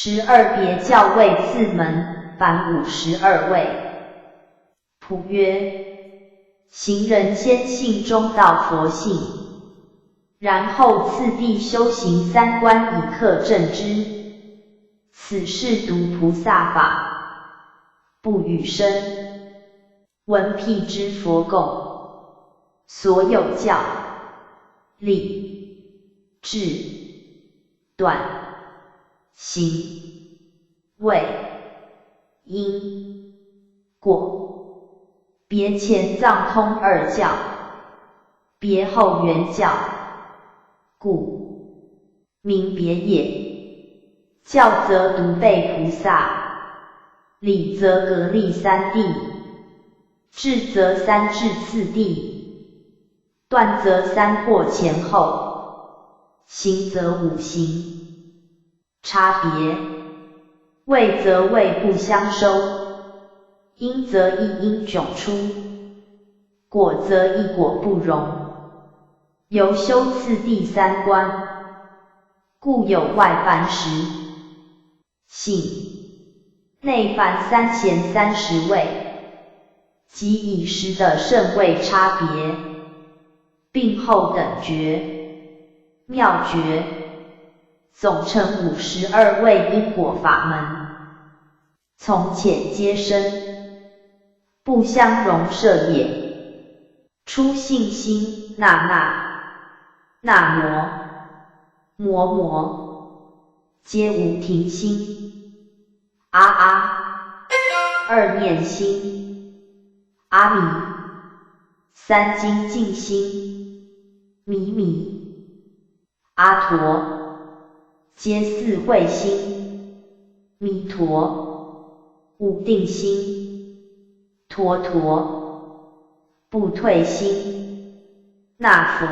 12别教位4门，凡52位。普曰：行人先信中道佛性，然后次第修行3观以克正之。此是独菩萨法，不与生闻辟之佛供。所有教、理、智、断、行、位、因、果，别前藏通2教，别后圆教，故名别也。教则独备菩萨，理则格立3谛，智则3至4谛，断则3或前后，行则5行。差别：位则位不相收，因则一因迥出，果则一果不容。由修次第3观，故有外凡10。性内凡3贤30位，即以10的圣位差别，并后等觉、妙觉，总成52位因果法门，从浅皆深，不相容摄也。初信心那摩，皆无停心。二念心，阿弥。3精进心，弥。阿陀，皆4慧心，弥陀。5定心，陀。不退心，那佛。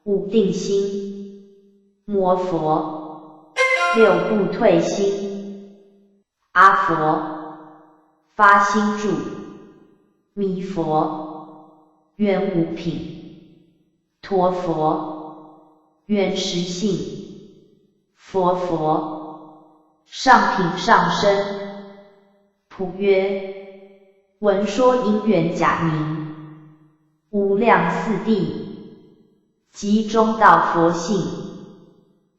5定心，摩佛。6不退心，阿佛。发心住，弥佛。圆5品，陀佛。圆10性，佛。上品上身。普曰：闻说因缘假名，无量4谛，即中道佛性，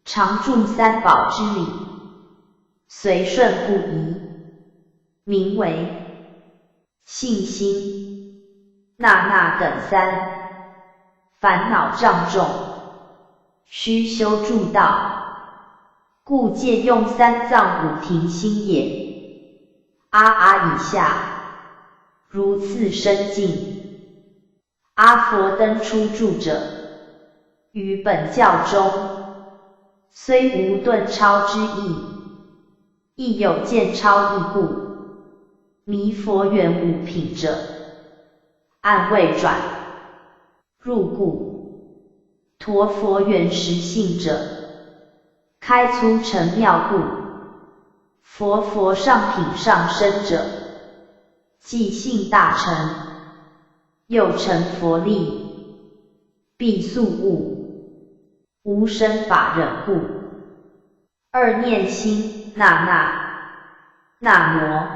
常住3宝之理，随顺不移，名为信心。那等3，烦恼障重，须修助道，故借用3藏5停心也。以下，如次深进。阿佛灯初住者，于本教中，虽无顿超之意，亦有见超意故。弥佛圆5品者，按位转入故；陀佛圆10性者，开粗成妙故；佛上品上身者，即性大成，又成佛力，必速悟，无生法忍故。2念心那摩，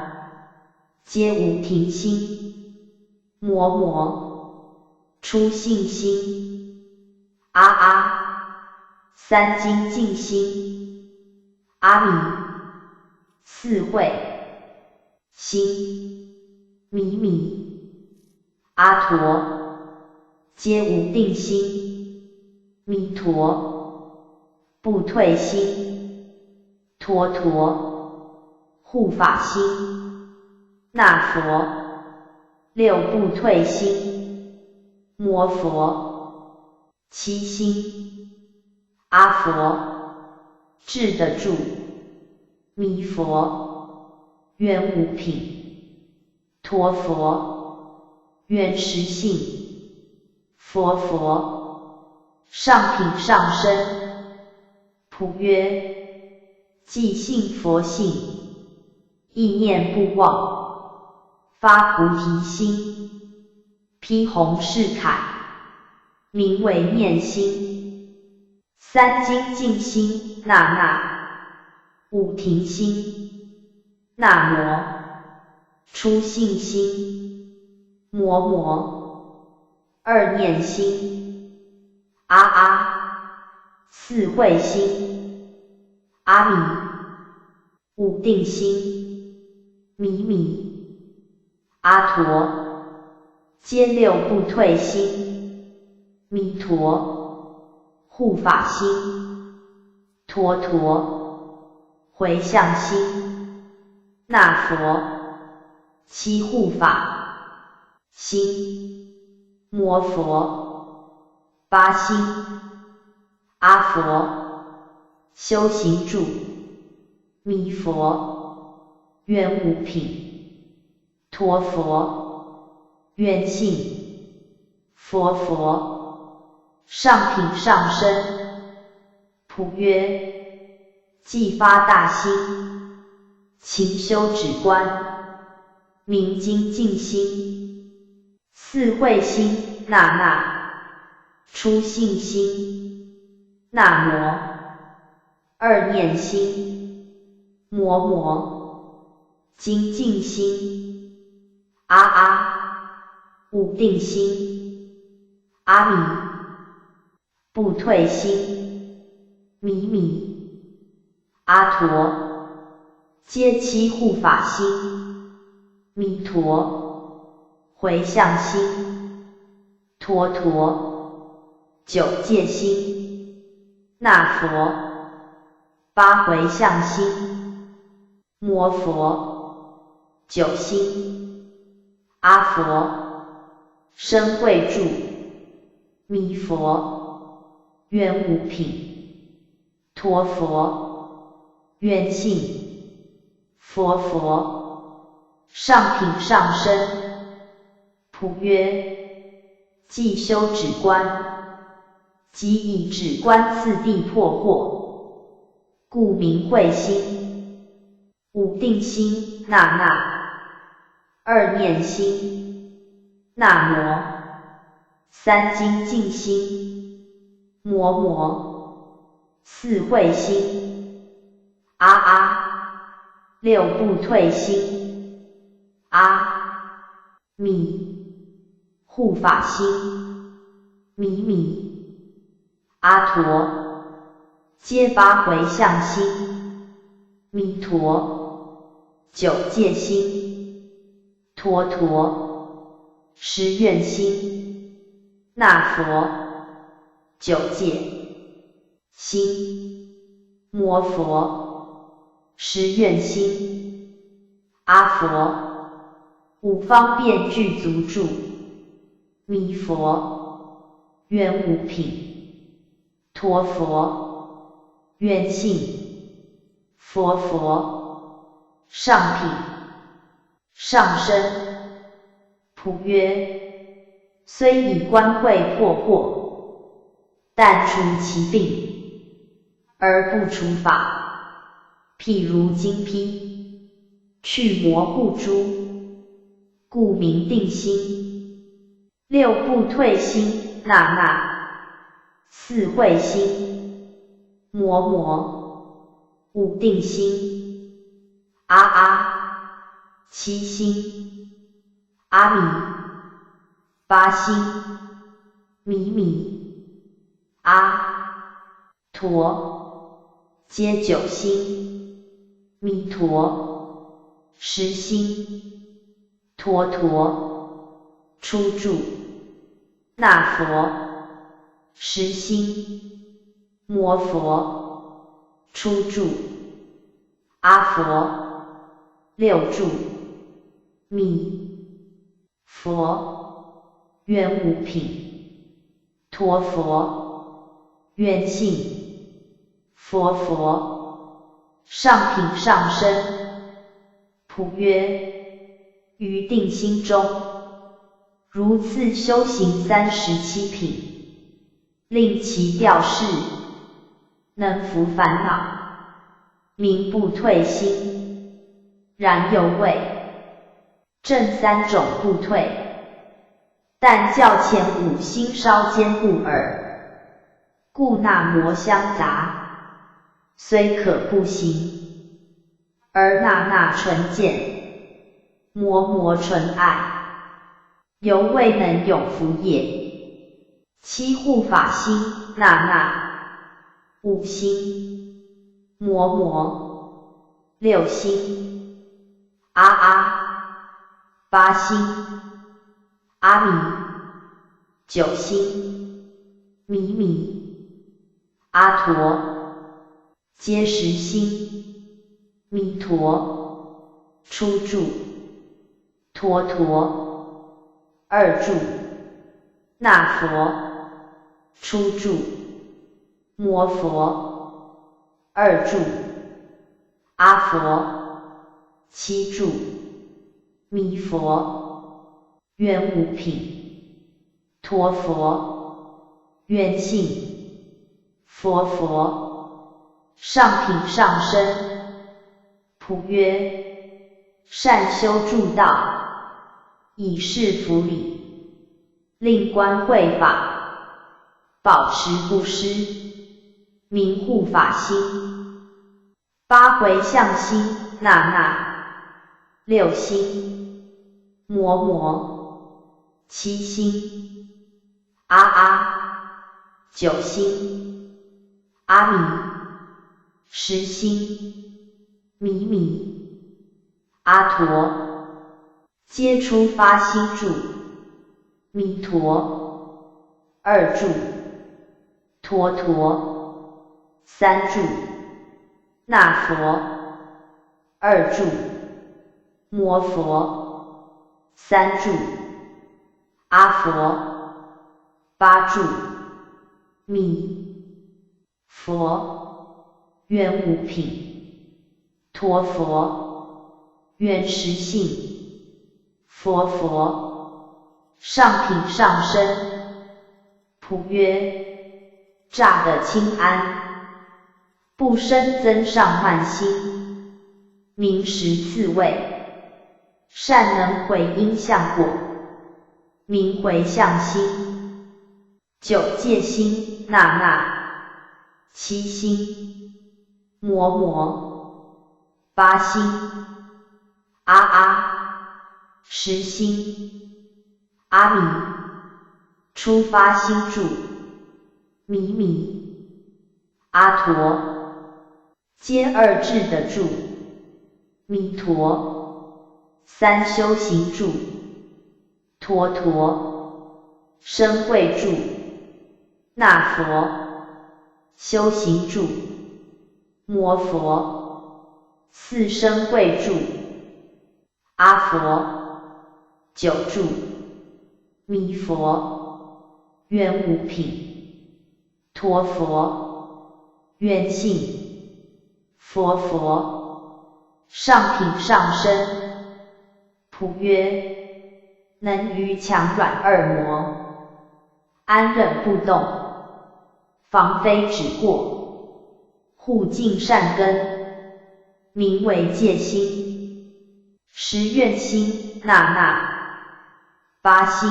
皆无停心，摩。初信心，3精进心，阿弥。4慧心，弥。阿陀，皆无定心，弥陀。不退心，陀。护法心，那佛。6不退心，摩佛。7心，阿佛。治得住，弥佛。圆5品，陀佛。圆10性，佛。上品上身。普曰：即信佛性，意念不忘，发菩提心，披红饰铠，名为念心。3精进心，那五停心，那摩，出信心，摩摩，二念心，阿阿，四慧心，阿弥，五定心，弥弥，阿陀，皆六不退心，弥陀，护法心，陀陀，回向心，那佛，七护法心，摩佛，八心，阿佛，修行住，弥佛，圆无品，陀佛，圆性，佛佛，上品上身，普曰，既发大心，勤修止观，明精进心，四慧心，那那，出信心，那摩，二念心，摩摩，精进心，阿阿，五定心，阿弥，不退心，弥弥，阿陀，皆七护法心，弥陀，回向心，陀陀，九戒心，那佛，八回向心，摩佛，九心，阿佛，身慧住，弥佛，圆无品，陀佛，圆性，佛佛，上品上身，普曰，既修止观，即以止观次第破惑，故名慧心，五定心，那那，二念心，那摩，三精进心，摩摩，四慧心，阿阿，六不退心，阿弥，护法心，弥弥，阿陀，皆八回向心，弥陀，九戒心，陀陀，十愿心，那佛，九戒心，摩佛，十愿心，阿佛，五方便具足住，弥佛，圆无品，陀佛，圆性，佛佛，上品上身，普曰，虽以观慧破惑，但除其病，而不除法。譬如精辟，去魔护诸，故名定心。六不退心，那那，四慧心，摩摩，五定心，阿阿，七心，阿弥，八心，弥弥，阿陀，皆九心，弥陀，十心，陀陀，出住，那佛，十心，摩佛，出住，阿佛，六住，弥佛，圆无品，陀佛，圆性，佛佛，上品上身，普曰，于定心中，如次修行37品，令其调适，能伏烦恼，名不退心。然又谓正三种不退，但较前5心稍坚固耳，故那魔相杂，虽可不行，而那那纯见，摩摩纯爱，犹未能永伏也。七护法心，那那，五心，摩摩，六心，阿阿，八心，阿弥，九心，弥弥，阿陀，皆十心，弥陀，初住，陀陀，二住，那佛，初住，摩佛，二住，阿佛，七住，弥佛，圆无品，陀佛，圆性，佛佛，上品上身，普曰：善修诸道，以是福理，令观慧法，保持不失，明护法心，八回向心，那那，六心，摩摩，七心，阿阿，九心，阿弥，十心，弥弥，阿陀，皆出发心住，弥陀，二住，陀陀，三住，那佛，二住，摩佛，三住，阿佛，八住，弥佛，圆无品，陀佛，圆实性，佛佛，上品上身，普曰：乍得清安，不生增上慢心，明实自味，善能回因向果，明回向心，九界心，那那，七心，摩摩，八心，阿阿，十心，阿弥，出发心住，弥弥，阿陀，皆二智的住，弥陀，三修行住，陀陀，身慧住，那佛，修行住，摩佛，四身慧住，阿佛，九住，弥佛，圆无品，陀佛，圆性，佛佛，上品上身，普曰：能于强软二魔，安忍不动，防非止过，护净善根，名为戒心，十愿心，那那，八心，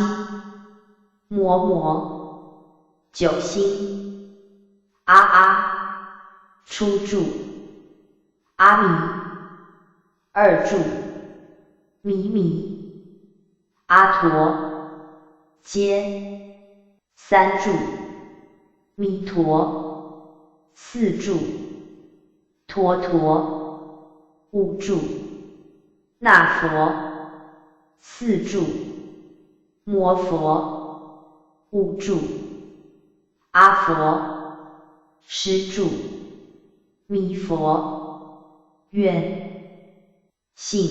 摩摩，九心，阿阿，初住，阿弥，二住，弥弥，阿陀，皆，三住，弥陀，四住，陀陀，五住，那佛，四住，摩佛，五住，阿佛，十住，弥佛，愿，性，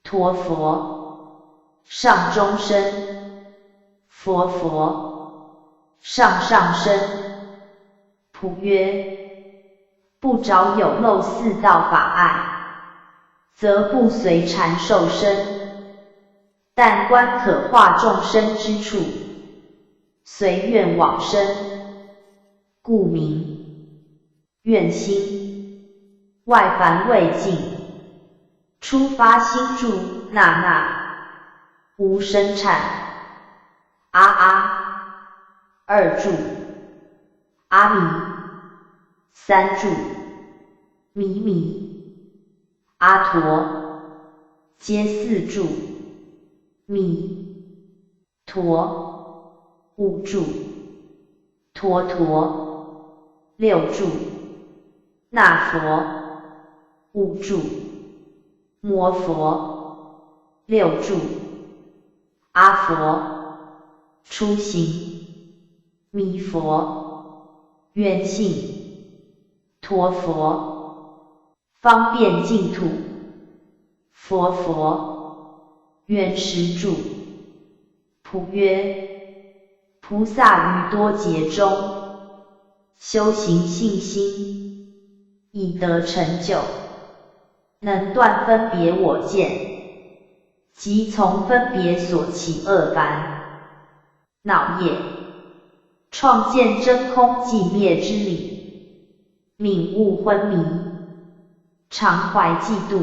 陀佛，上中身，佛佛，上上身，普曰：不着有漏四道法碍，则不随禅受身，但观可化众生之处，随愿往生，故名愿心，外凡未尽，出发心住，那那，无生产，阿阿，二住，阿弥，三住，弥弥，阿陀，皆四柱，弥陀，五柱，陀陀，六柱，那佛，五柱，摩佛，六柱，阿佛，初行，弥佛，圆性，陀佛，方便净土，佛佛，圆实住。普曰：菩萨于多劫中修行信心，以得成就，能断分别我见，即从分别所起恶烦恼业，创见真空寂灭之理，泯悟昏迷，常怀嫉妒，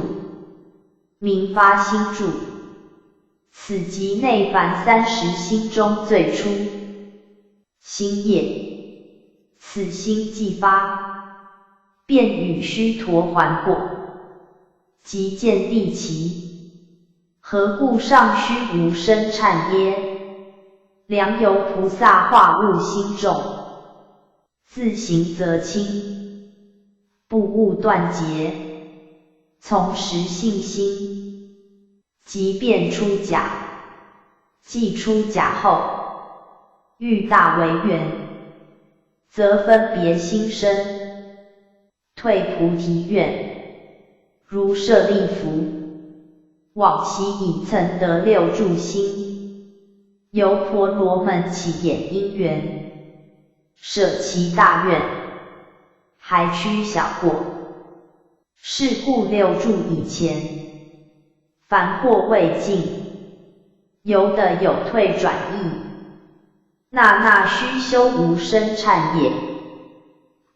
明发心住，此即内凡30心中最初心业，此心既发，便与须陀洹果，即见地期，何故尚须无生忏耶？良由菩萨化悟心重，自行则轻，不悟断结，从实信心，即便出假，既出假后，欲大为缘，则分别心生，退菩提愿，如舍利弗，往昔已曾得六柱心，由婆罗门起眼因缘，舍其大愿，还趋小过。是故六柱以前，凡惑未尽，由得有退转意，那须修无生忏业。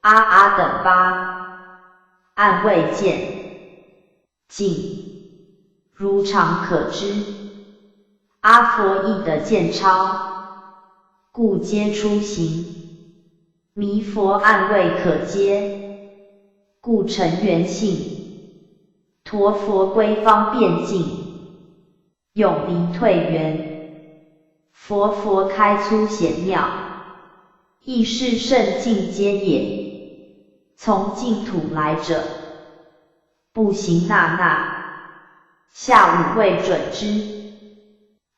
阿等八，暗未见，尽，如常可知。阿佛亦得见超，故皆出行。弥佛暗未可接，故成圆性。陀佛归方便净，永离退缘。佛开粗显妙，亦是圣境皆也。从净土来者，不行那，下五位准之。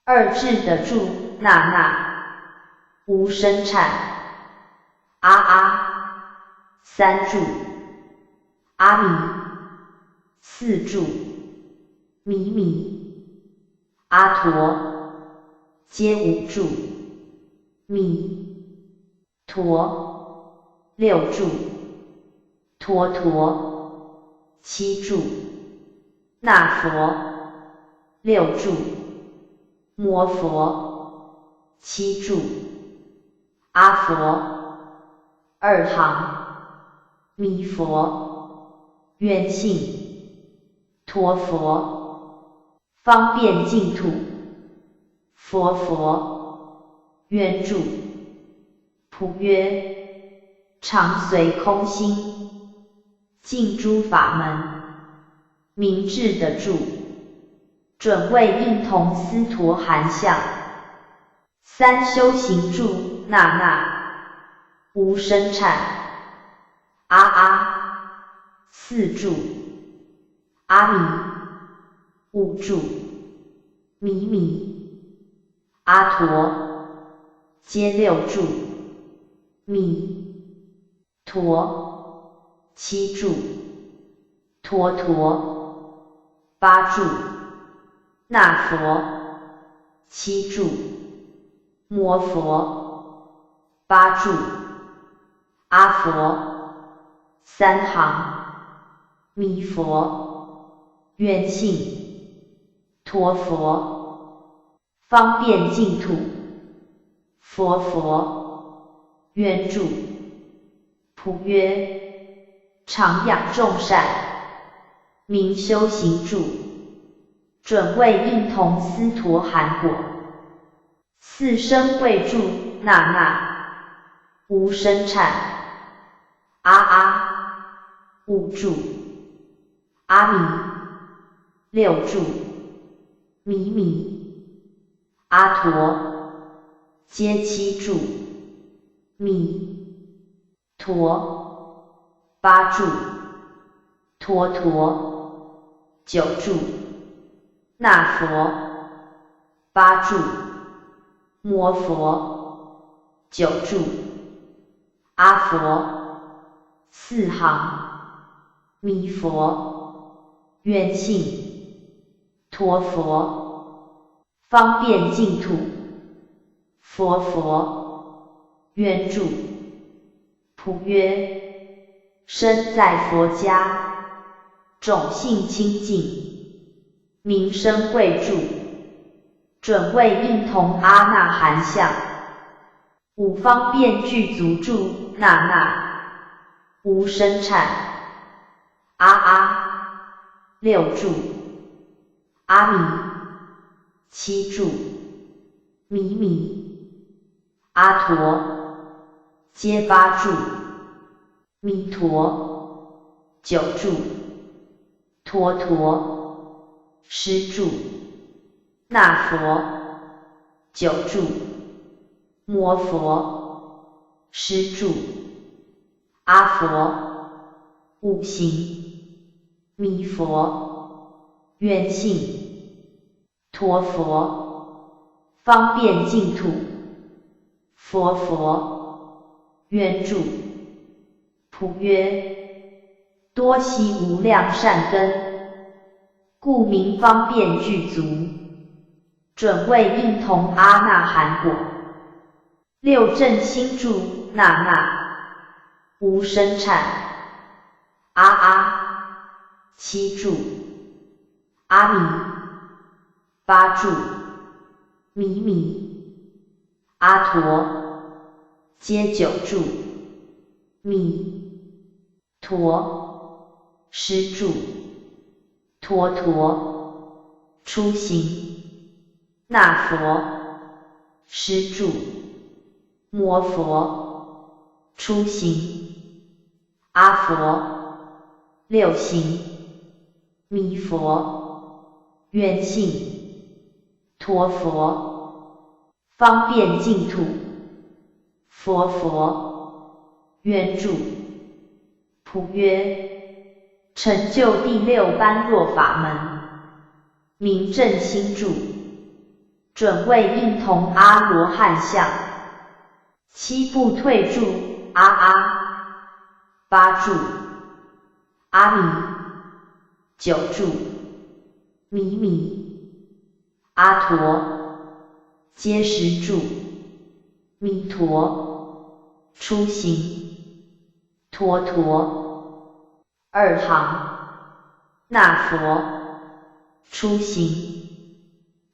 二智得住那，无生忏。三柱，阿弥，四柱，弥，阿陀，皆五柱，弥陀，六柱，陀陀，七柱，那佛，六柱，摩佛，七柱，阿佛，二行，弥佛，圆性，陀佛，方便净土，佛，圆住。普曰：常随空心，尽诸法门，明智得住，准为应同斯陀含相。三修行住那，无生忏。四柱，阿弥，五柱，弥，阿陀，皆六柱，弥陀，七柱，陀陀，八柱，那佛，七柱，摩佛，八柱，阿佛，三行，弥佛，圆性，陀佛，方便净土，佛，圆住。普曰：常养众善，明修行住，准为应同斯陀含果。四生贵住那，无生忏。五柱，阿弥，六柱，弥弥，阿陀，皆七柱，弥陀，八柱，陀陀，九柱，那佛，八柱，摩佛，九柱，阿佛，四行，弥佛，圆性，陀佛，方便净土，佛佛，圆柱，普约，身在佛家，种性清净，名声贵著，准谓应同阿那含相，五方便具足住，那那，无生产，阿阿，六柱，阿弥，七柱，弥弥，阿陀，皆八柱，弥陀，九柱，陀陀，十柱，那佛，九柱，摩佛，十柱，阿佛，五行，弥佛，圆性，陀佛，方便净土，佛佛，圆柱，普约，多悉无量善根，故名方便具足，准谓应同阿那含果。六正心住，那那，无生产，阿阿，七柱，阿弥，八柱，弥弥，阿陀，皆九柱，弥陀，十柱，陀陀，出行，那佛，十柱，摩佛，出行，阿佛，六行，弥佛，圆性，陀佛，方便净土，佛佛，圆柱，普约，成就第六般若法门，名正心住，准谓应同阿罗汉相，七步退住，阿阿，八柱，阿弥，九柱，弥弥，阿陀，皆十柱，弥陀，出行，陀陀，二行，那佛，出行，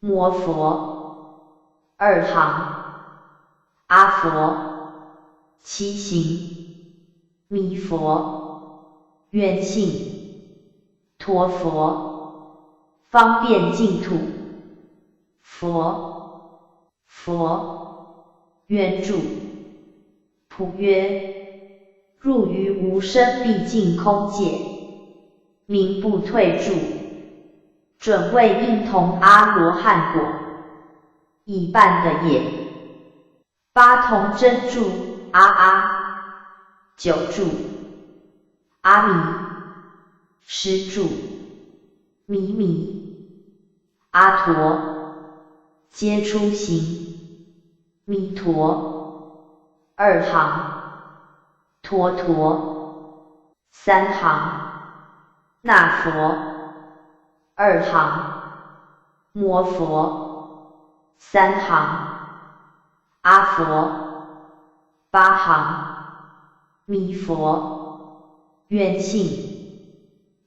摩佛，二行，阿佛，七行，弥佛，圆性，陀佛，方便净土，佛佛，圆柱，普约，入于无生毕竟空界，名不退住，准谓应同阿罗汉果，已办的也。八同真柱，阿阿，九柱，阿弥，十柱，弥弥，阿陀，皆出行，弥陀，二行，陀陀，三行，那佛，二行，摩佛，三行，阿佛，八行，弥佛，圆性，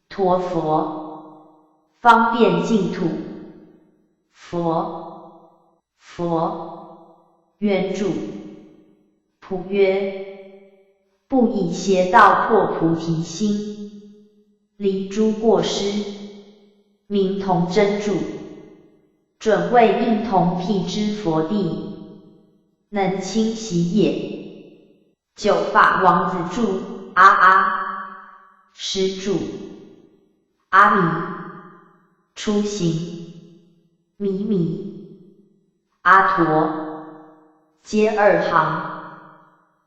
陀佛，方便净土，佛佛，圆柱，普约，不以邪道破菩提心，离诸过失，名同真柱，准谓应同辟支佛地，能清洗也。九法王子柱，阿阿，十柱，阿弥，出行，米米，阿陀，接2行，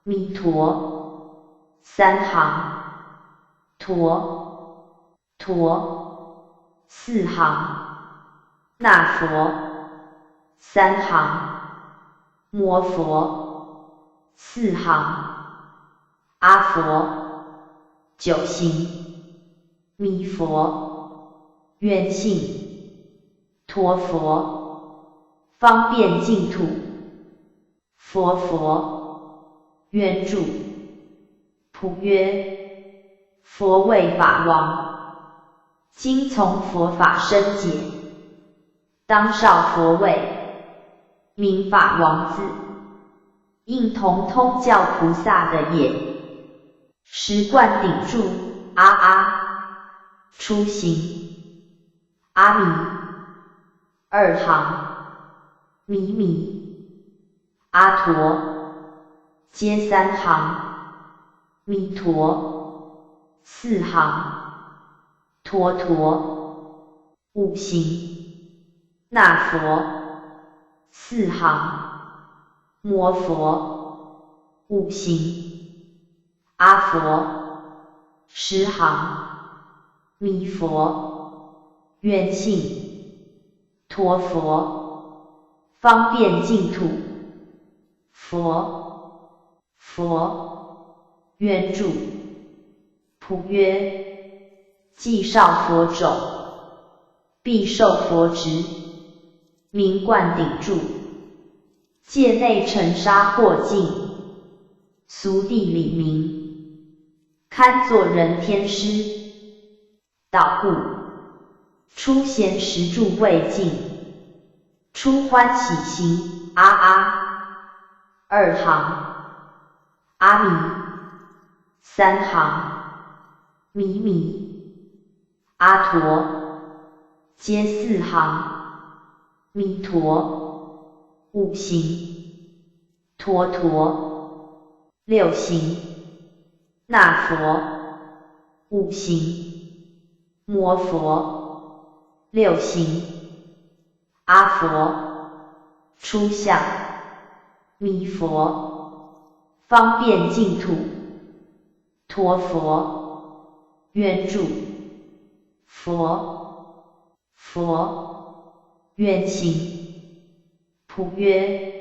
弥陀，3行，陀，陀，4行，那佛，3行，摩佛，4行，阿佛，9行，弥佛，愿性，陀佛，方便净土，佛佛，愿住，普曰，佛为法王，今从佛法生解，当绍佛位，名法王字，应同通教菩萨的也。十观顶住，阿阿，出行，阿弥，2行，弥弥，阿陀，接3行，弥陀，4行，陀陀，5行，那佛，4行，摩佛，5行，阿佛，10行，弥佛，愿性，陀佛，方便净土，佛，佛，愿住，普曰，既绍佛种，必受佛职，名灌顶住，界内尘沙或尽，俗地理明，堪作人天师，导故，出闲时住未尽，出欢喜行，阿阿，2行，阿弥，3行，弥弥，阿陀，接4行，弥陀，5行，陀陀，6行，那佛，5行，摩佛，6行，阿佛，出相，弥佛，方便净土，陀佛，愿住，佛，佛，愿行，普曰，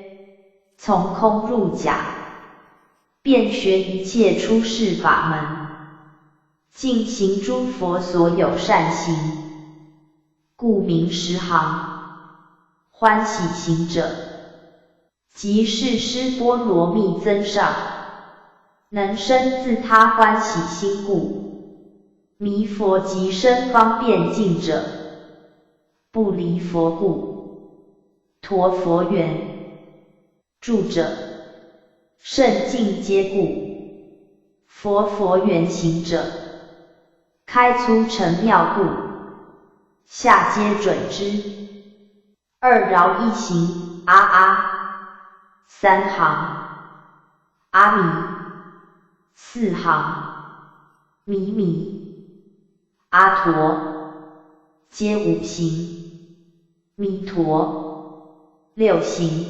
从空入假，遍学一切出世法门，尽行诸佛所有善行，故名10行，欢喜行者，即是施波罗蜜增上，能生自他欢喜心故，弥佛即生方便净者，不离佛故，陀佛缘，住者，圣境皆故，佛佛缘行者，开粗成妙故，下皆准之。2饶1行，阿阿，3行，阿弥，4行，弥弥，阿陀，皆5行，弥陀，6行，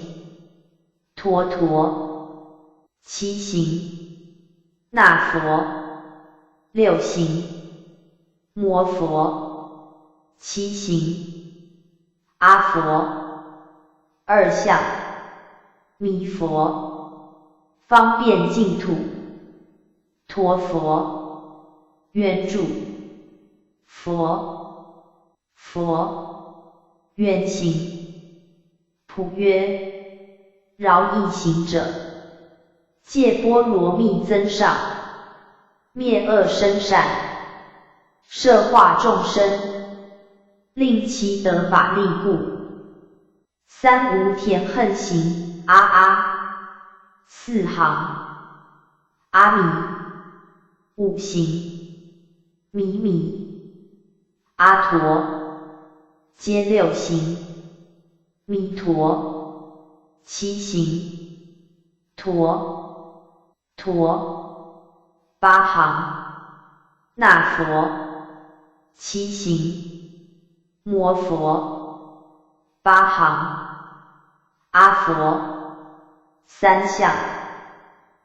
陀陀，7行，那佛，6行，摩佛，7行，阿佛，2相，弥佛，方便净土，陀佛，愿住，佛，佛，愿行，普曰，饶1行者，戒波罗蜜增上，灭恶生善，摄化众生，令其得法力故。3无田恨行，阿阿，4行，阿弥，5行，弥弥，阿陀，皆6行，弥陀，7行，陀陀，8行，那佛，7行，摩佛，八行，阿佛，三相，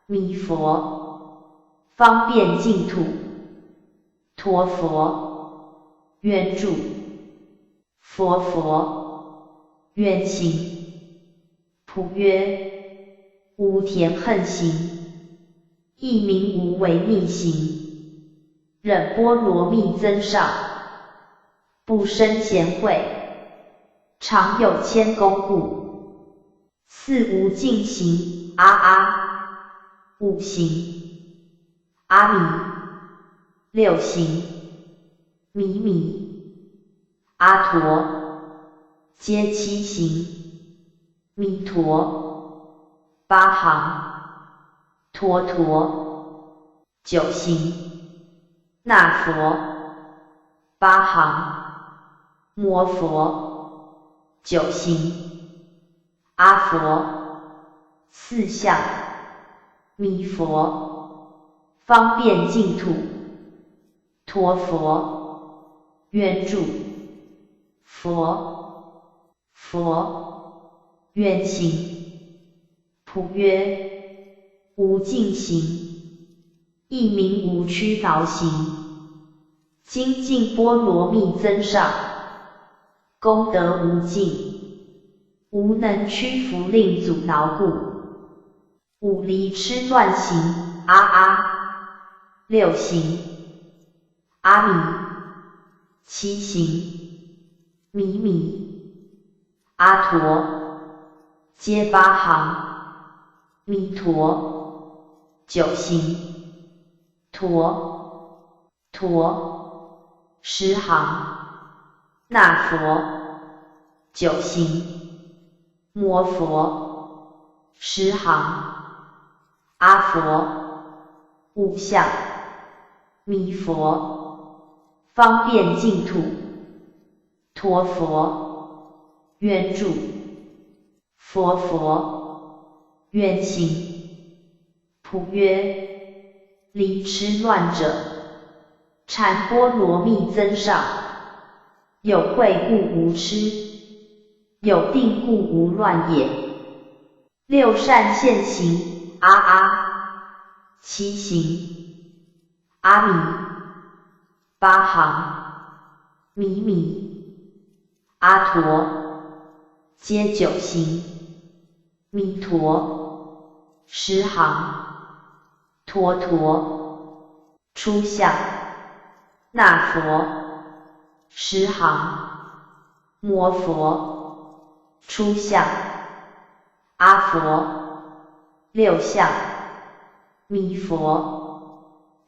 弥佛，方便净土，陀佛，愿住，佛，愿行，普曰，无田恨行，亦名无为逆行，忍波罗蜜增上，不生贤慧，常有谦恭故。四无尽行，五行，阿弥，六行，弥，阿陀，皆七行，弥陀，八行，陀，九行，那佛，八行，摩佛，九行，阿佛，四相，弥佛，方便净土，陀佛，愿住，佛，愿行，普曰，无尽行，亦名无屈挠行，精进波罗蜜增上，功德无尽，无能屈伏令阻挠故。五离痴乱行，六行，阿弥，七行，弥，阿陀，皆八行，弥陀，九行，陀，十行，那佛，九行，摩佛，十行，阿佛，五相，弥佛，方便净土，陀佛，愿住，佛，愿行，普曰，离痴乱者，禅波罗蜜增上，有慧故无痴，有定故无乱也。六善现行，七行，阿弥，八行，弥，阿陀，皆九行，弥陀，十行，陀，出相，那佛，十行，摩佛，出相，阿佛，六相，弥佛，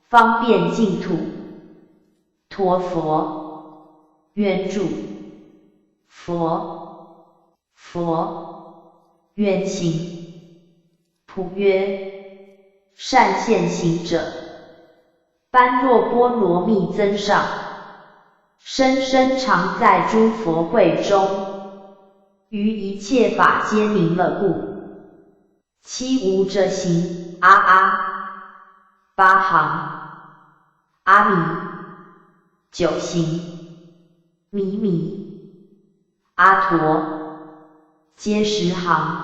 方便净土，陀佛，愿住，佛，愿行，普曰，善现行者，般若波罗蜜增上，生生常在诸佛会中，于一切法皆明了故。七无着行，八行，阿弥，九行，弥，阿陀，皆十行，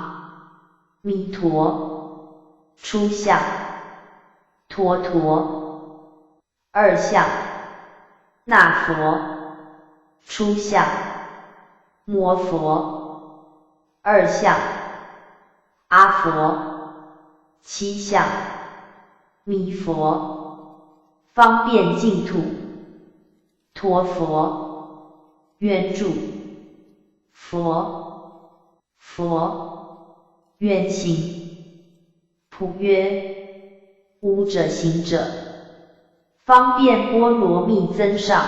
弥陀，出相，陀，二相，那佛，出相，摩佛，二相，阿佛，七相，弥佛，方便净土，陀佛，愿住，佛，愿行，普曰，无者行者，方便波罗蜜增上，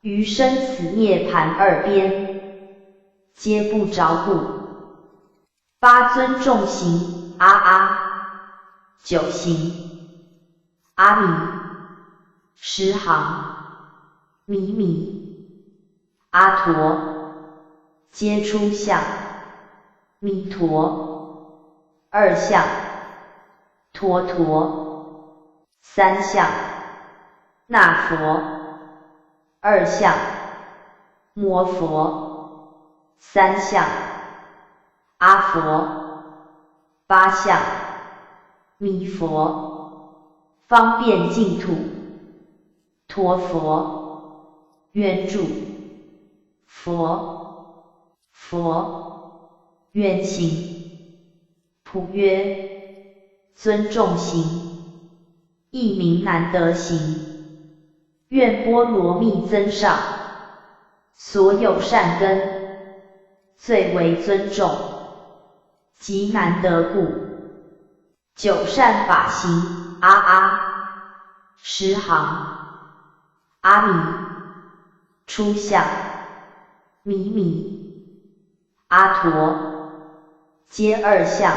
于生死涅盘二边，皆不着故。八尊众行，九行，阿弥，十行，弥，阿陀，皆出相，弥陀，二相，陀，三相，那佛，二相，摩佛，三相，阿佛，八相，弥佛，方便净土，陀佛，圆柱，佛，愿行，普约，尊重行，一名难得行，愿波罗蜜增上，所有善根，最为尊重，极难得故，九善法行，十行，阿弥，出相，弥，阿陀，皆二相，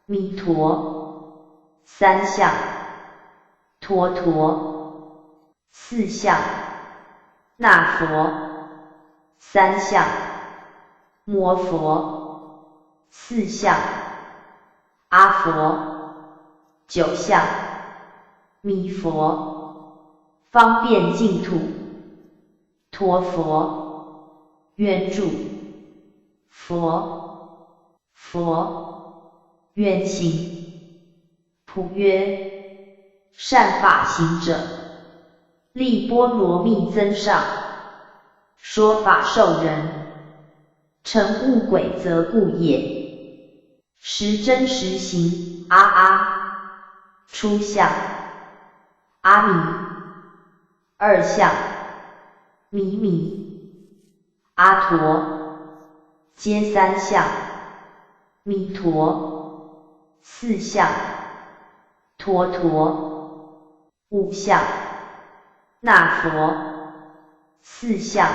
弥陀，三相，陀，四相，那佛，三相，摩佛，四相，阿佛，九相，弥佛，方便净土，陀佛，圆柱，佛，愿行，普约，善法行者，力波罗蜜增上，说法受人，成物鬼则故也，实真实行，出相，阿弥，二相，弥，阿陀，皆三相，弥陀，四相，陀，五相，那佛，四相，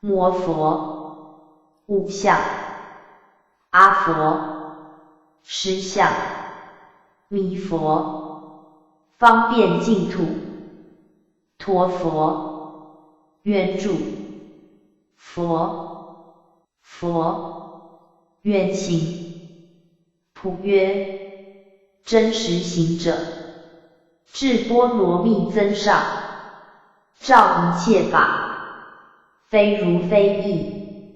摩佛，五相，阿佛，十相，弥佛，方便净土，陀佛，圆柱，佛，愿行，普约，真实行者，至波罗蜜增上，照一切法，非如非异，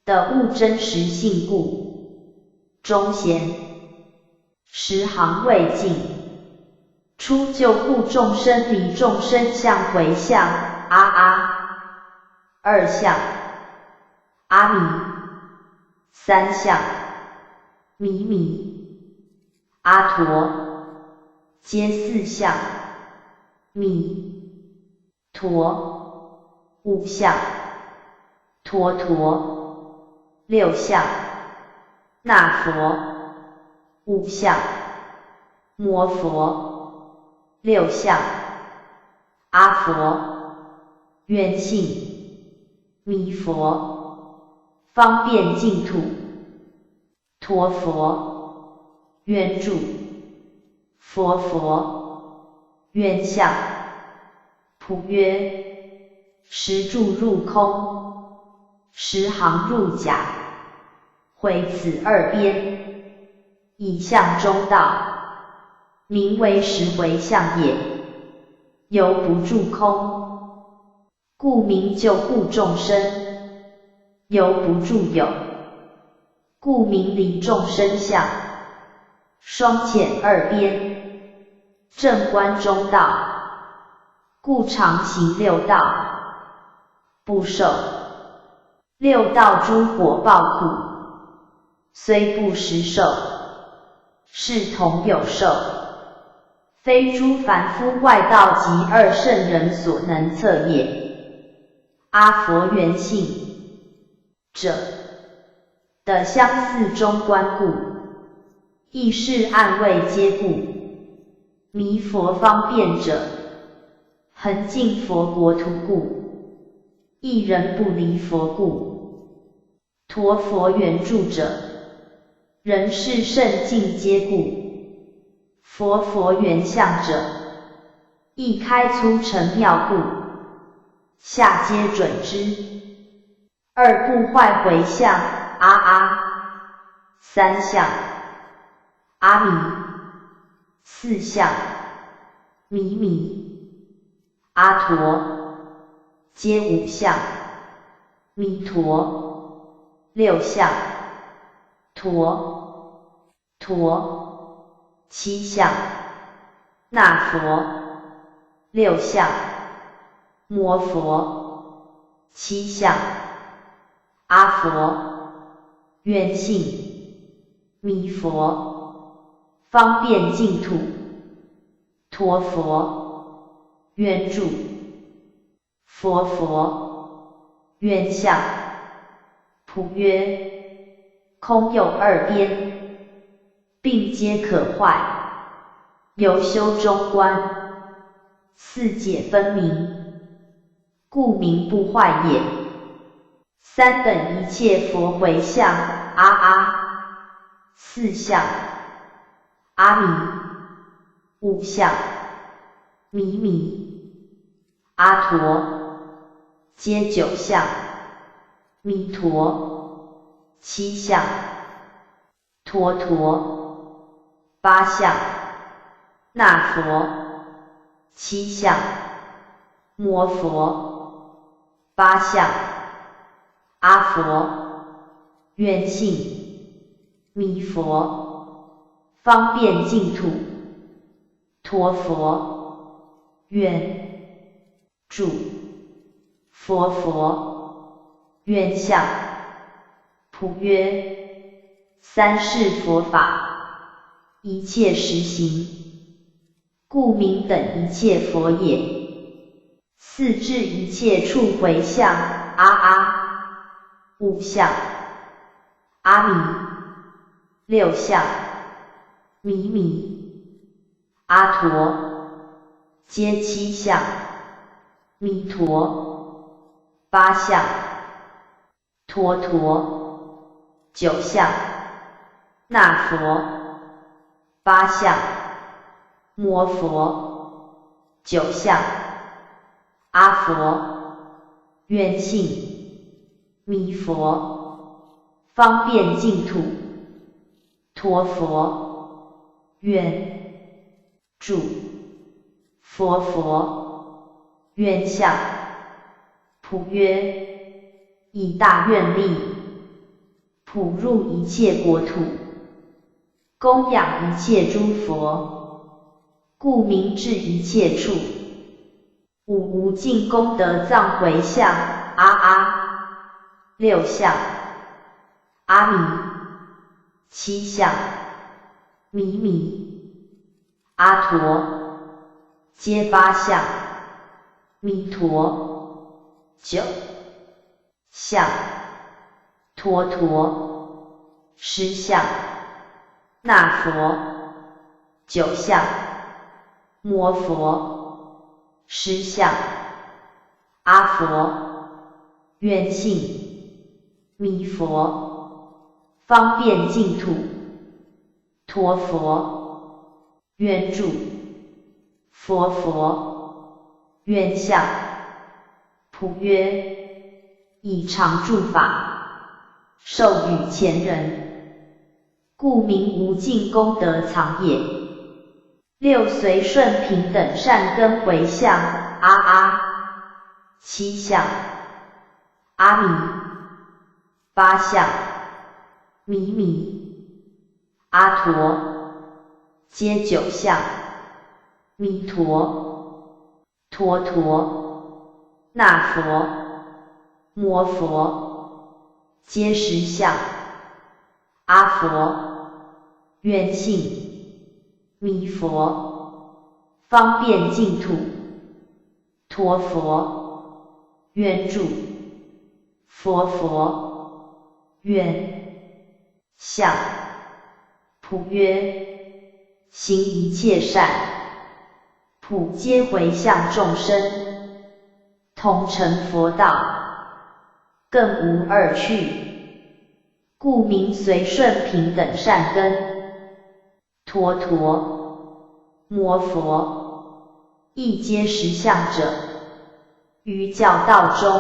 的悟真实性故，中贤，十行未尽，初就故众生离众生相回向，二相，阿弥，三相，弥，阿陀，皆四相，弥陀，五相，陀，六相，那佛，五相，摩佛，六相，阿佛，愿性，弥佛，方便净土，陀佛，圆柱，佛，愿相，普约，十柱入空，十行入甲，回此二边，以相中道，名为十回向也，犹不住空，故名救护众生，犹不住有，故名离众生相，双遣二边，正观中道，故常行六道，不受六道诸火爆苦，虽不实受，是同有受，非诸凡夫外道及二圣人所能测也。阿佛圆性者的相似中观故，亦是暗位皆故，弥佛方便者，恒尽佛国土故，一人不离佛故，陀佛圆柱者，人世圣境皆故，佛圆相者，亦开粗成妙故，下皆准之。二不坏回向，三相，阿弥，四相，弥，阿陀，皆五相，弥陀；六相，陀，七相，那佛；六相，摩佛；七相，阿佛；愿性，弥佛；方便净土，陀佛；愿住，佛；愿相，普约，空有二边，并皆可坏，由修中观，四解分明，故名不坏也。三等一切佛回向，四相，阿弥；五相，弥；阿陀，皆九相，弥陀；七相，陀，八相，那佛；七相，摩佛；八相，阿佛；愿性，弥佛；方便净土，陀佛；愿住，佛；愿相，普约，三世佛法，一切实行，故名等一切佛也。四至一切处回向，五相，阿弥；六相，弥；阿陀，皆七相，弥陀；八相，陀，九相，那佛；八相，摩佛；九相，阿佛；愿性，弥佛；方便净土，陀佛；愿住，佛；愿相，普约，以大愿力，普入一切国土，供养一切诸佛，故名至一切处。五无尽功德藏回向，六相，阿弥；七相，弥；阿陀，皆八相，弥陀；九相，陀，十相，那佛；九相，摩佛；十相，阿佛；愿性，弥佛；方便净土，陀佛；愿住，佛；愿相，普约，以常住法，授予前人，故名无尽功德藏也。六随顺平等善根回向，七相，阿弥；八相，弥；阿陀，皆九相，弥陀；那佛，摩佛，皆十相，阿佛；愿性，弥佛；方便净土，陀佛；愿住，佛；愿相，普约，行一切善，普皆回向众生，同成佛道，更无二趣，故名随顺平等善根。陀，摩佛，亦皆实相者，于教道中，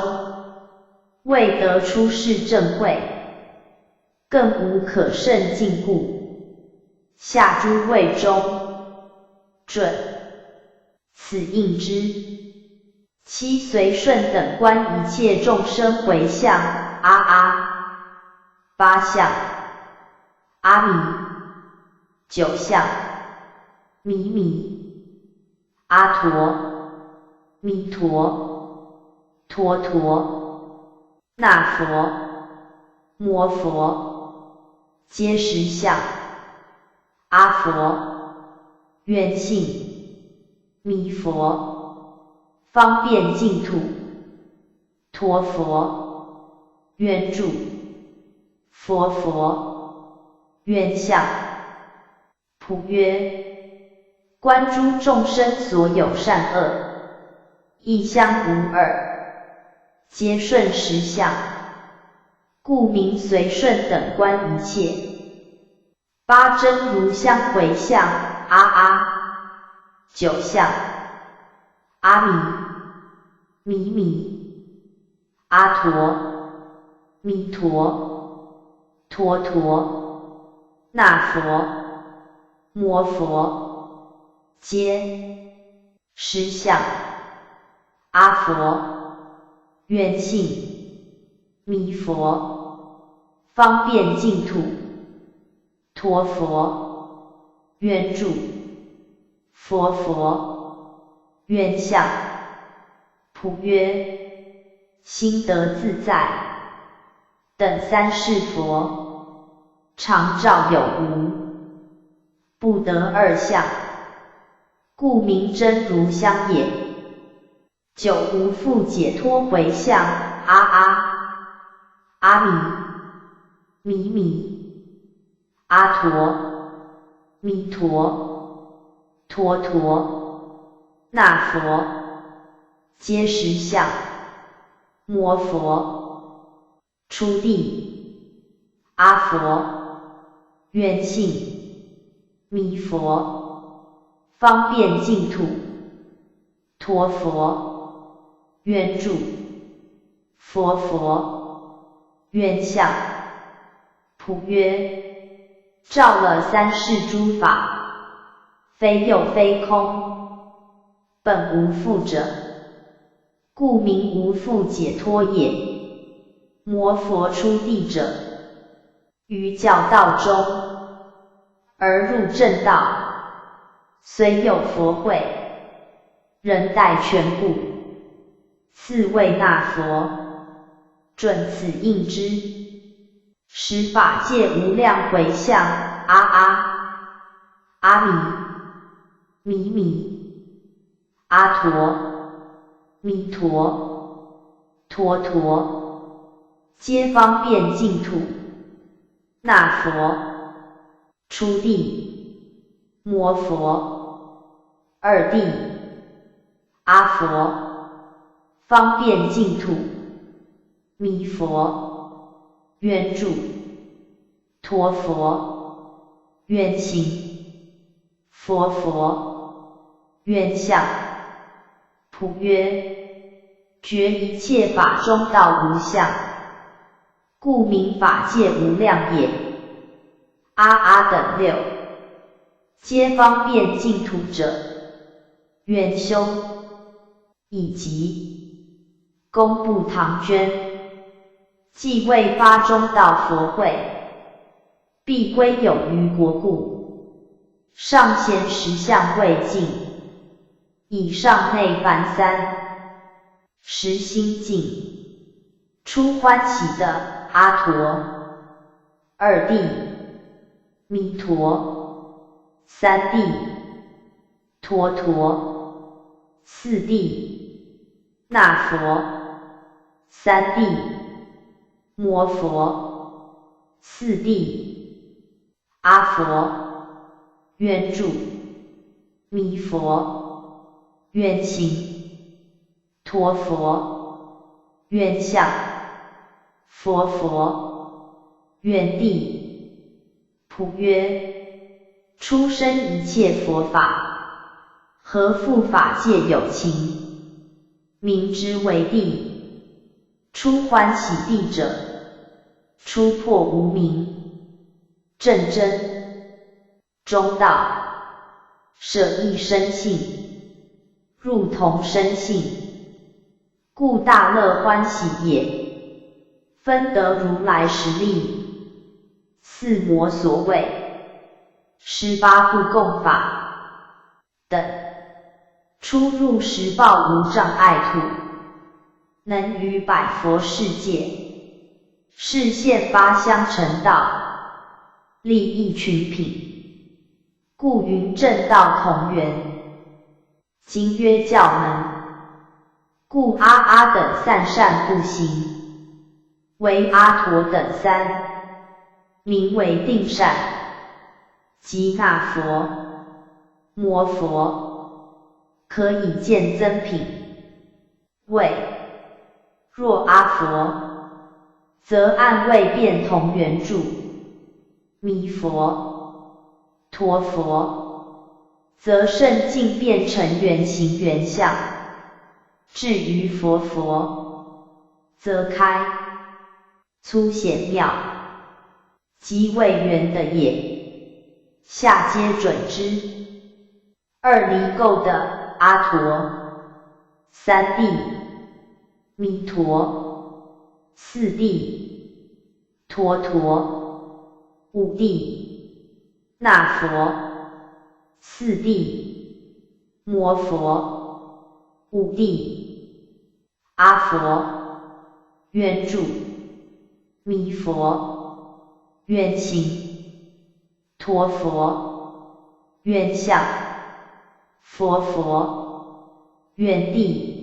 未得出世正慧，更无可胜禁故，下诸位中，准，此应之。七随顺等观一切众生回向，八相，阿弥，九相，弥弥，阿陀，弥陀，陀陀，那佛，摩佛，皆实相，阿佛，愿性，弥佛，方便净土，陀佛，愿住，佛，愿相。普曰：观诸众生所有善恶，一相无二，皆顺实相，故名随顺等观一切。八真如相回向，九相，阿弥，弥弥，阿陀，弥陀，陀陀，那佛，摩佛，皆实相，阿佛，愿性，弥佛，方便净土，陀佛，愿住，佛，愿相。普曰：心得自在，等三世佛，常照有无，不得二相，故名真如相也。九无复解脱回向，阿弥，弥弥，阿陀，弥陀，陀陀，那佛，皆实相，摩佛，出地，阿佛，愿性，弥佛，方便净土，陀佛，愿住，佛，愿相。普曰：照了三世诸法，非有非空，本无复者，故名无复解脱也。摩佛出地者，于教道中，而入正道，虽有佛会，仍待全部，次为那佛，准此应之。十法界无量回向，阿弥，弥弥，阿陀，弥陀，陀陀，皆方便净土，那佛，出地，摩佛，二地，阿佛，方便净土，弥佛，愿住，陀佛，愿行，佛，愿相。普曰：觉一切法中道无相，故名法界无量也。等六，皆方便净土者，愿修，以及公布唐捐，既未发中道佛会，必归有余国故。上贤十相未尽，以上内凡三，实心净，出欢喜的阿陀，二地，弥陀，三地，陀陀，四地，那佛，三地，摩佛，四地，阿佛，愿住，弥佛，愿行，陀佛，愿相，佛，愿地。普曰：出生一切佛法，何复法界有情？名之为地，出欢喜地者，出破无明，正真，中道，舍一生性，入同生性，故大乐欢喜也。分得如来实力，四魔所谓18部共法等，出入十报无障碍土，能于百佛世界示现八相成道，利益群品，故云正道同源。今曰教门，故阿阿等散善不行，为阿陀等三，名为定善、即那佛、摩佛，可以见增品。谓若阿佛，则按位变同源住；弥佛、陀佛，则圣境变成圆形圆相；至于佛佛，则开粗显妙，即为圆的也。下皆准之。二离垢的阿陀，三谛弥陀，四谛陀陀，五谛那佛，四谛摩佛，五谛阿佛，圆住弥佛，圆行陀佛，圆相佛佛，圆谛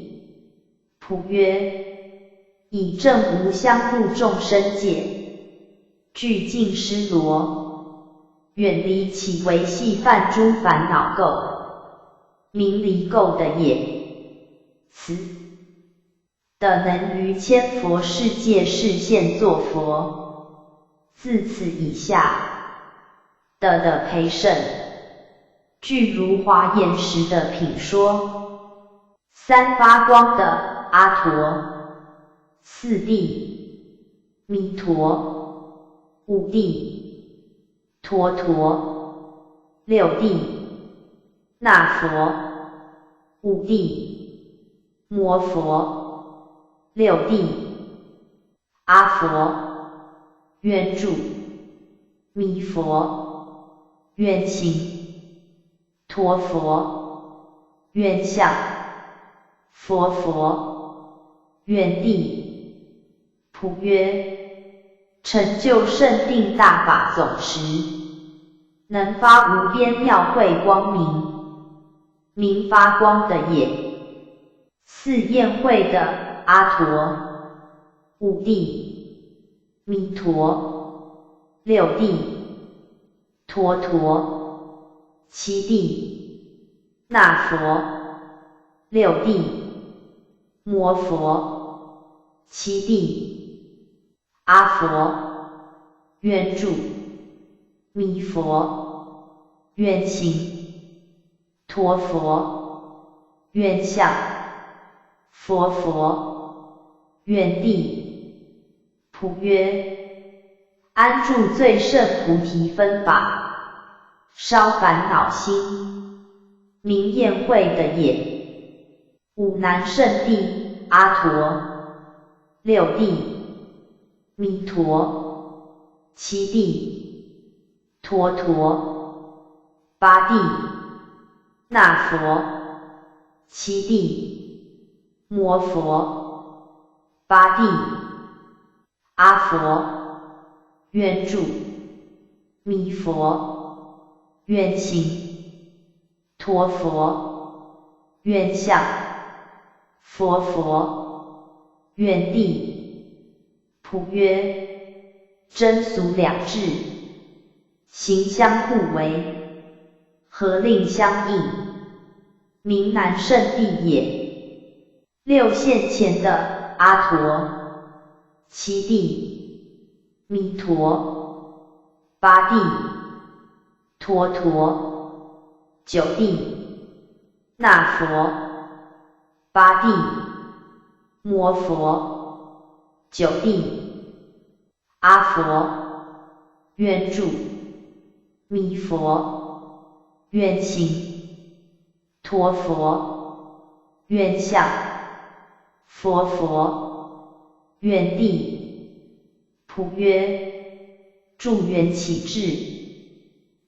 普约，以正无相入众生界，具尽施罗，远离其为系犯诸烦恼垢，名离垢的也。此的能于千佛世界示现作佛，自此以下的培圣，具如华严时的品说，三发光的阿陀，四谛弥陀，五谛陀陀，六谛那佛，五谛摩佛，六谛阿佛，圆住弥佛，圆行陀佛，圆相佛佛，圆谛普约，成就圣定大法总持，能发无边妙慧光明，名发光的也。四焰慧的阿陀，五谛弥陀，六谛陀陀，七谛那佛，六谛摩佛，七谛阿佛，圆住弥佛，圆行陀佛，圆相佛佛，圆谛普约，安住最胜菩提分法，烧烦恼心，名焰慧的也。五难胜谛阿陀，六谛弥陀，七谛陀陀，八谛那佛，七谛摩佛，八谛阿佛，圆住弥佛，圆行陀佛，圆相佛佛，圆谛普约，真俗两智，行相互为，合令相应，名难胜谛也。六现前的阿陀，七谛弥陀，八谛陀陀，九谛那佛，八谛摩佛，九谛阿佛，圆住弥佛，圆行陀佛，圆相佛佛，愿地。普曰：住缘起至，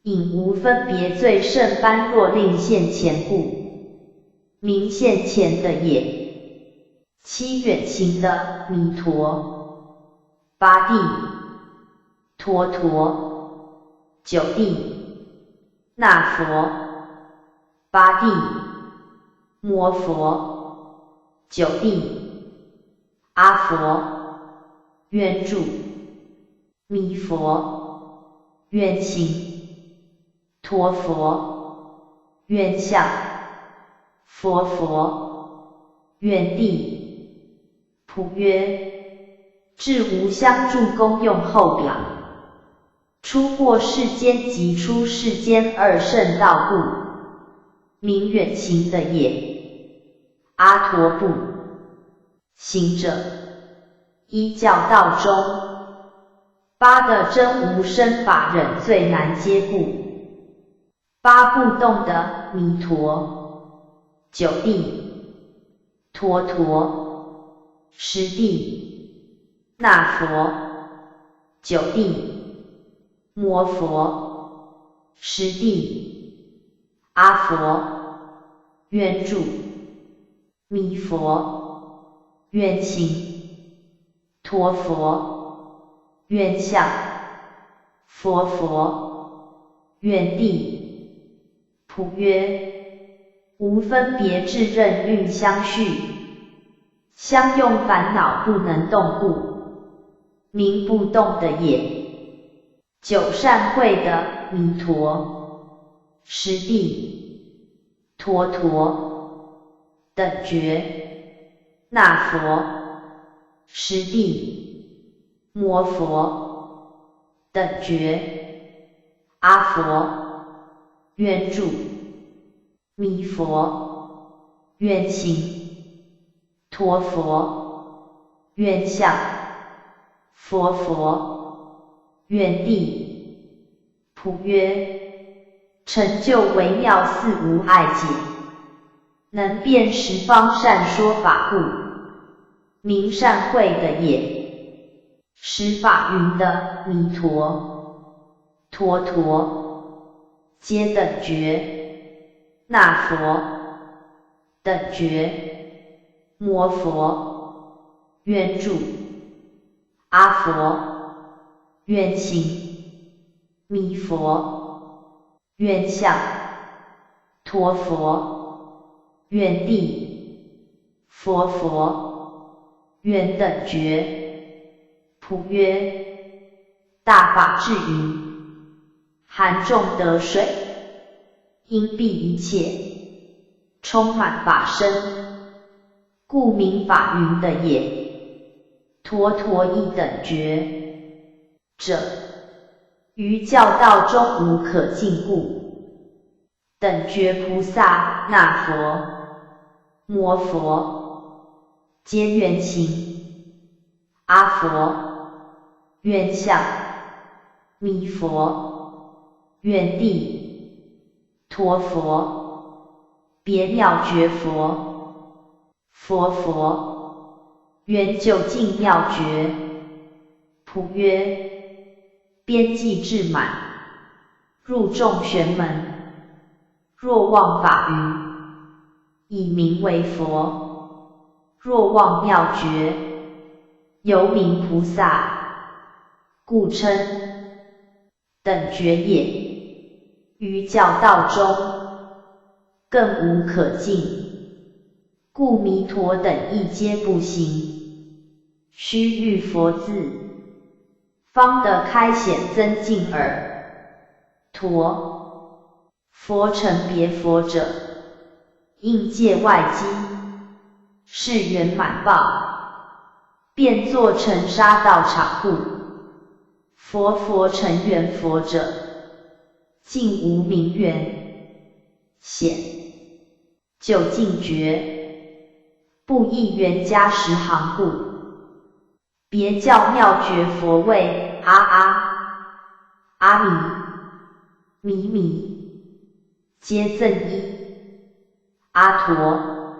引无分别最胜般若令现前故，名现前的也。七远行的弥陀，八地陀陀，九地那佛，八地摩佛，九地阿佛，愿住。弥佛，愿行。陀佛，愿相。佛佛，愿地。普曰：至无相助功用后表，出过世间即出世间二圣道故，名远行的也。阿陀不行者，依教道中八的真无生法忍最难接故，八不动的弥陀，九地陀陀，十地那佛，九地摩佛，十地阿佛，愿住。弥佛，愿行。陀佛，愿相。佛佛，愿地。普曰：无分别智任运相续，相用烦恼不能动故，名不动的也。九善慧的弥陀，十地陀陀，等觉那佛，十地摩佛，等觉阿佛，愿住。弥佛，愿行。陀佛，愿相。佛佛，愿地。普曰：成就微妙四无碍解，能辨十方善说法故，名善慧的也。十法云的弥陀，陀陀，皆等觉那佛，等觉摩佛，愿住。阿佛，愿行。弥佛，愿相。陀佛，愿地。佛佛，愿等觉。普曰：大法至云，含众得水，因蔽一切，充满法身，故名法云的也。陀陀一等觉者，于教道中无可尽故，等觉菩萨、那佛、摩佛，皆愿行。阿佛，愿相。弥佛，愿地。陀佛，别妙觉佛。佛佛，愿究竟妙觉。普曰：边际至满，入众玄门。若望法云，以名为佛；若望妙觉，犹名菩萨，故称等觉也。于教道中，更无可尽，故弥陀等亦皆不行。须遇佛字，方得开显增进耳。陀佛成别佛者，应界外机，是圆满报，便作成沙道场故。佛佛成圆佛者，尽无明缘，显究竟觉，不异圆加十行故。别教妙觉佛谓阿弥、弥弥，皆赠一。阿陀、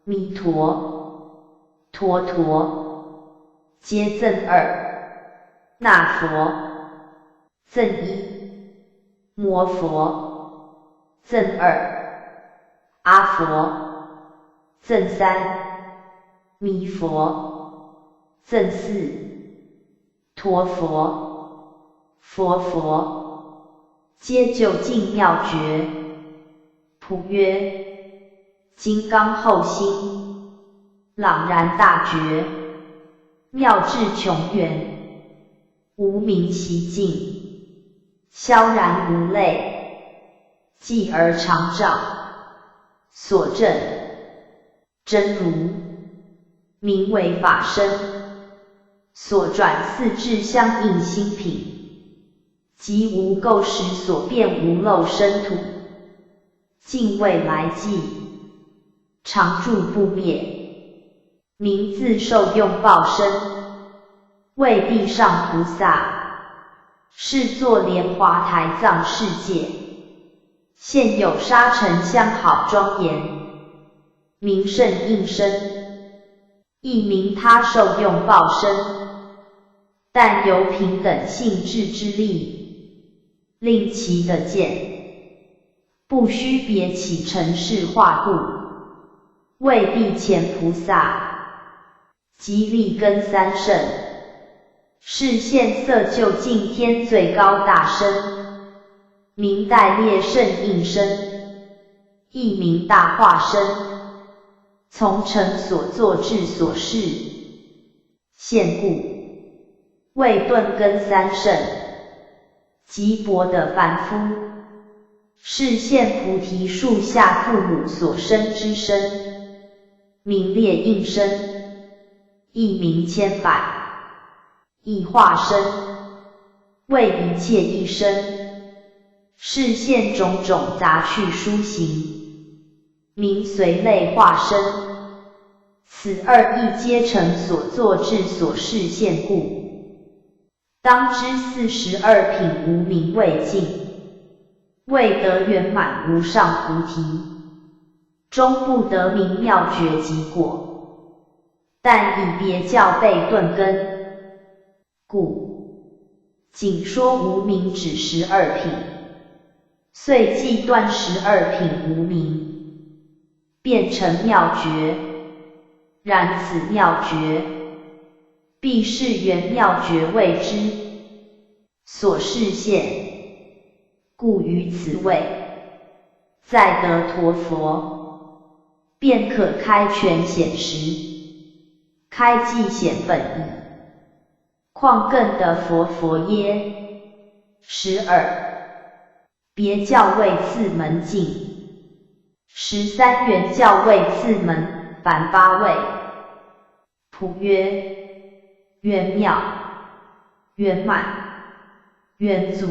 弥陀、陀陀，皆赠二，那佛，赠一，摩佛，赠二，阿佛，赠三，弥佛，赠四，陀佛，佛佛，皆究竟妙诀。普曰：金刚后心，朗然大觉，妙智穷源，无明习尽，萧然无类，寂而常照，所证真如，名为法身，所转四智相应心品，即无垢时所变无漏生土，尽未来际，常住不灭，名自受用报身，为地上菩萨，是作莲华台藏世界，现有沙尘相好庄严，名胜应身，亦名他受用报身，但由平等性质之力，令其得见，不须别起尘世化故，为地前菩萨，即立根三圣，是现色究竟天最高大身，名代列圣应身，亦名大化身，从成所作智所事，现故为顿根三圣，即薄的凡夫，是现菩提树下父母所生之身，名列应身，亦名千百，亦化身，为一切一身，是现种种杂趣殊行，名随类化身。此二亦皆成所作智所事现故，当知42品无明未尽，未得圆满无上菩提，终不得明妙觉及果，但以别教备顿根，故仅说无明只12品，遂即断12品无明，变成妙觉。然此妙觉，必是圆妙觉谓之，所示现，故于此位，再得陀佛，便可开权显实，开寂显本意，况更得佛耶？12别教位次门径，13圆教位次门凡8位。普曰：圆妙，圆满，圆足，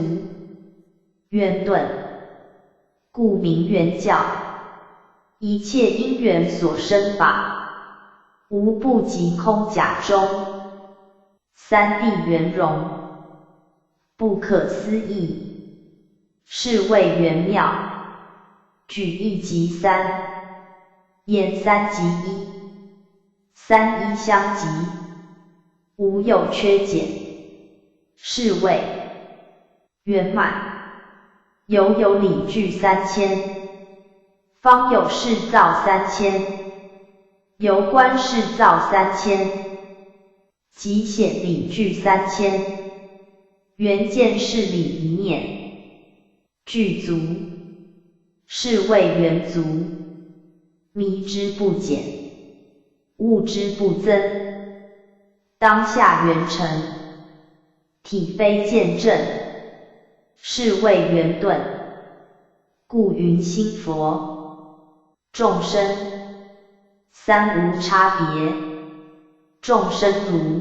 圆顿，故名圆教。一切因缘所生法，无不即空假中，三谛圆融，不可思议，是谓圆妙。举一即三，言三即一，三一相即，无有缺减，是谓圆满。有理具3000，方有事造3000，由观事造3000，即显理具3000，缘见事理一念，具足，是谓圆足。迷之不减，悟之不增，当下圆成，体非见证，是谓圆顿。故云心佛，众生三无差别，众生如，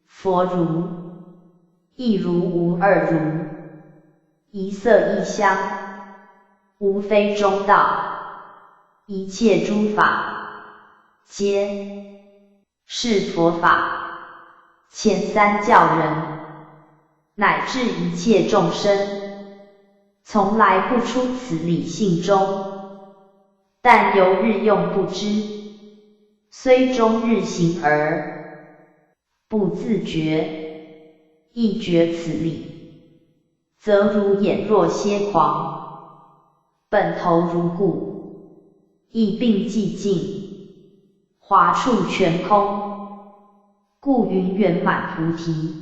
佛如，亦如无二如，一色一香，无非中道。一切诸法，皆是佛法，前三教人，乃至一切众生，从来不出此理性中，但由日用不知，虽终日行而不自觉，亦觉此理，则如眼若歇狂，本头如故，亦并寂静，华处全空，故云圆满菩提，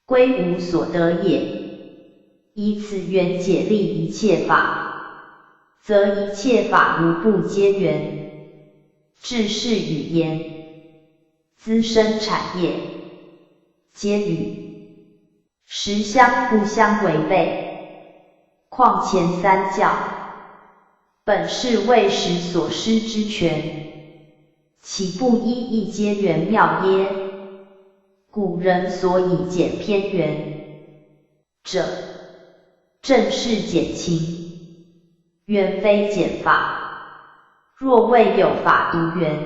归无所得也。以此缘解立一切法，则一切法无不皆缘，至是语言，资生产业，皆与实相不相违背。况前三教，本是为实所施之权，岂不一一皆圆妙耶？古人所以简偏圆者，正是简情，原非简法。若未有法独圆，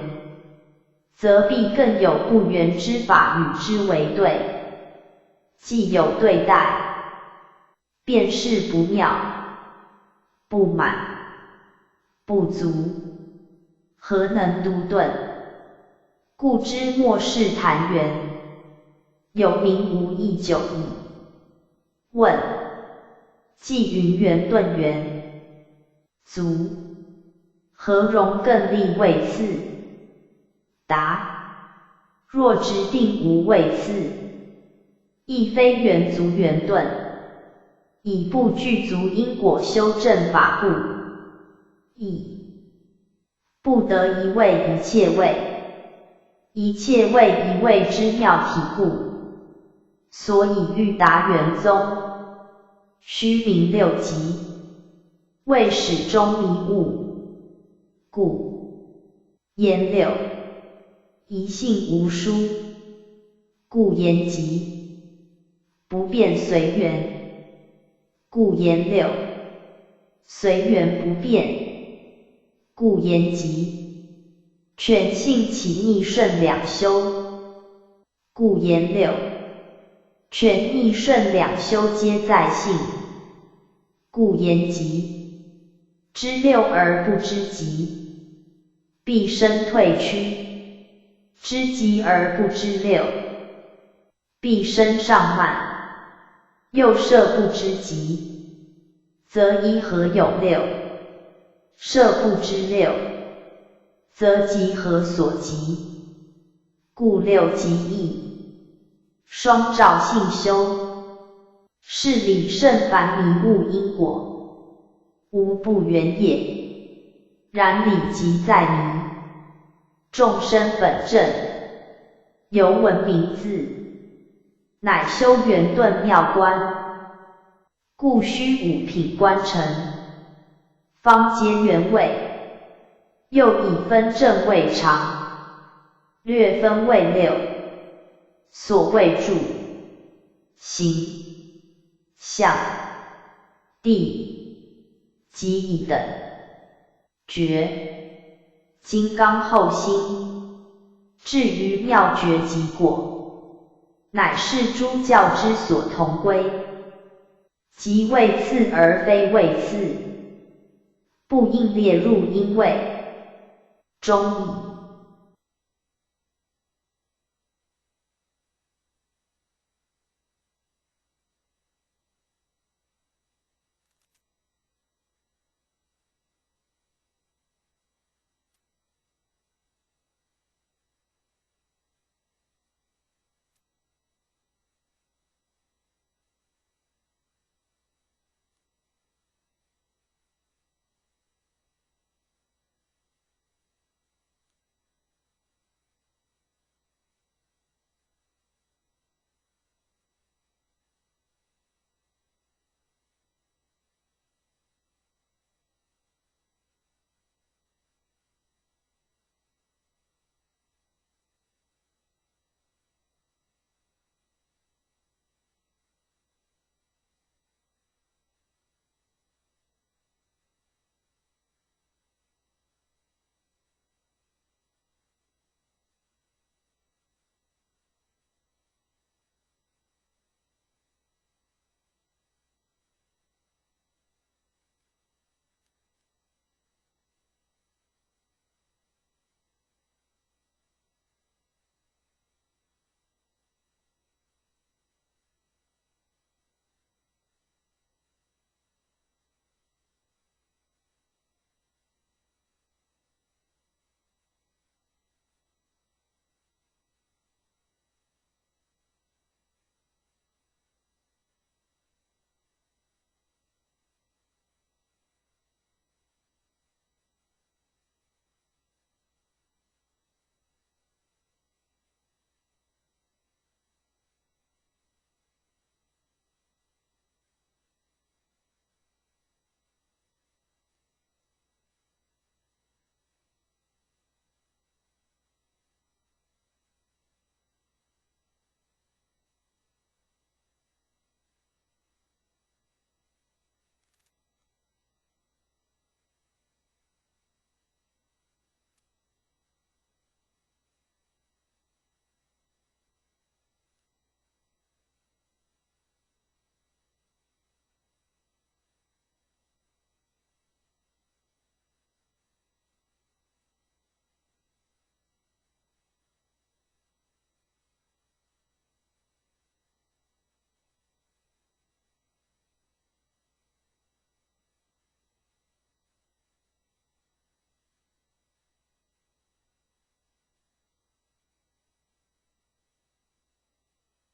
则必更有不圆之法与之为对，既有对待，便是不妙、不满、不足，何能独顿？故知末世谈圆，有名无义久矣。问：既云圆顿圆，足何容更立位次？答：若直定无位次，亦非圆足圆顿，以不具足因果修正法故，亦不得一位一切位，一切位一位之妙体故。所以欲达圆宗，须明六极，未始终迷悟，故言六，一性无殊，故言极，不变随缘，故言六，随缘不变，故言极，全性起逆顺两修，故言六，全逆顺两修皆在性，故言极。知六而不知极，必生退趋；知极而不知六，必生上慢。又设不知极，则一何有六？设不知六，则极何所极？故六极义，双照性修，是理胜凡迷悟因果，无不圆也。然理即在迷，众生本正，由闻名字，乃修圆顿妙观，故须五品观成，方皆原位，又以分正位常，略分为六，所谓住、行、相、地、即以等，觉、金刚后心，至于妙觉即果，乃是诸教之所同归，即位次而非位次，不应列入因位中矣。